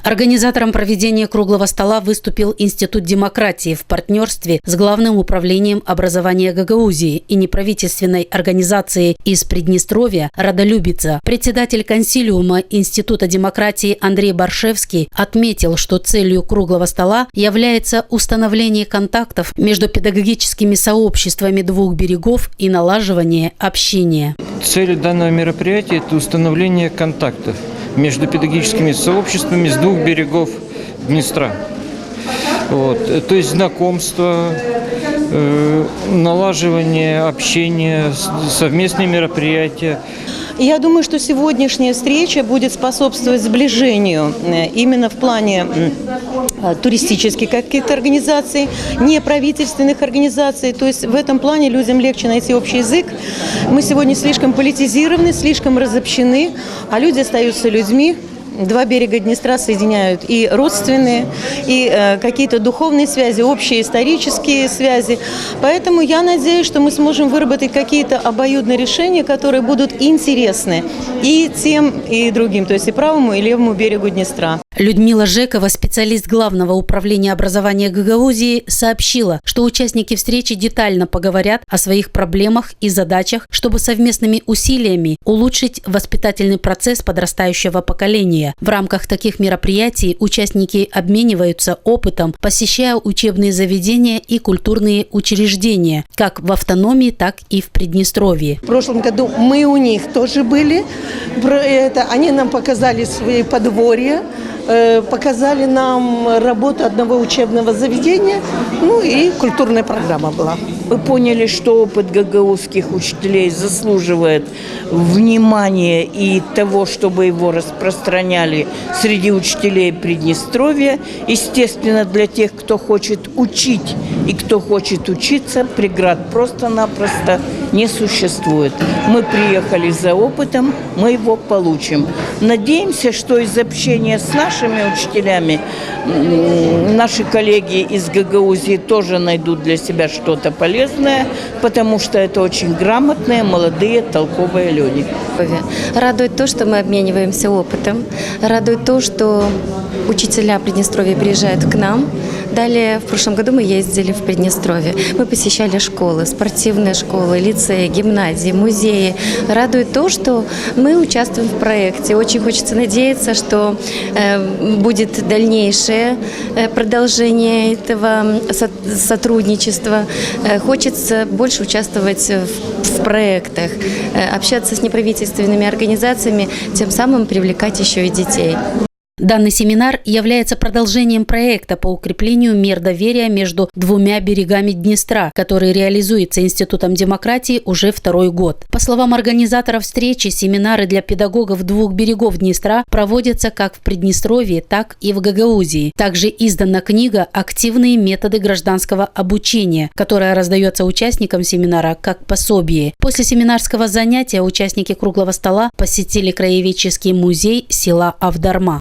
Организатором проведения круглого стола выступил Институт демократии в партнерстве с Главным управлением образования Гагаузии и неправительственной организацией из Приднестровья «Родолюбица». Председатель консилиума Института демократии Андрей Баршевский отметил, что целью круглого стола является установление контактов между педагогическими сообществами двух берегов и налаживание общения. Цель данного мероприятия – это установление контактов между педагогическими сообществами с двух берегов Днестра. То есть знакомство, налаживание общения, совместные мероприятия. Я думаю, что сегодняшняя встреча будет способствовать сближению именно в плане туристических каких-то организаций, неправительственных организаций. То есть в этом плане людям легче найти общий язык. Мы сегодня слишком политизированы, слишком разобщены, а люди остаются людьми. Два берега Днестра соединяют и родственные, и какие-то духовные связи, общие исторические связи. Поэтому я надеюсь, что мы сможем выработать какие-то обоюдные решения, которые будут интересны и тем, и другим, то есть и правому, и левому берегу Днестра. Людмила Жекова, специалист Главного управления образования Гагаузии, сообщила, что участники встречи детально поговорят о своих проблемах и задачах, чтобы совместными усилиями улучшить воспитательный процесс подрастающего поколения. В рамках таких мероприятий участники обмениваются опытом, посещая учебные заведения и культурные учреждения, как в автономии, так и в Приднестровье. В прошлом году мы у них тоже были. Они нам показали свои подворья, показали нам работу одного учебного заведения, и культурная программа была. Мы поняли, что опыт гагаузских учителей заслуживает внимания и того, чтобы его распространяли среди учителей Приднестровья. Естественно, для тех, кто хочет учить и кто хочет учиться, преград просто-напросто не существует. Мы приехали за опытом, мы его получим. Надеемся, что из общения с нашими учителями наши коллеги из Гагаузии тоже найдут для себя что-то полезное, потому что это очень грамотные, молодые, толковые люди. Радует то, что мы обмениваемся опытом. Радует то, что учителя Приднестровья приезжают к нам. Далее, в прошлом году мы ездили в Приднестровье. Мы посещали школы, спортивные школы, лицеи, гимназии, музеи. Радует то, что мы участвуем в проекте. Очень хочется надеяться, что будет дальнейшее продолжение этого сотрудничества. Хочется больше участвовать в проектах, общаться с неправительственными организациями, тем самым привлекать еще и детей. Данный семинар является продолжением проекта по укреплению мер доверия между двумя берегами Днестра, который реализуется Институтом демократии уже второй год. По словам организаторов встречи, семинары для педагогов двух берегов Днестра проводятся как в Приднестровье, так и в Гагаузии. Также издана книга «Активные методы гражданского обучения», которая раздается участникам семинара как пособие. После семинарского занятия участники круглого стола посетили краеведческий музей села Авдарма.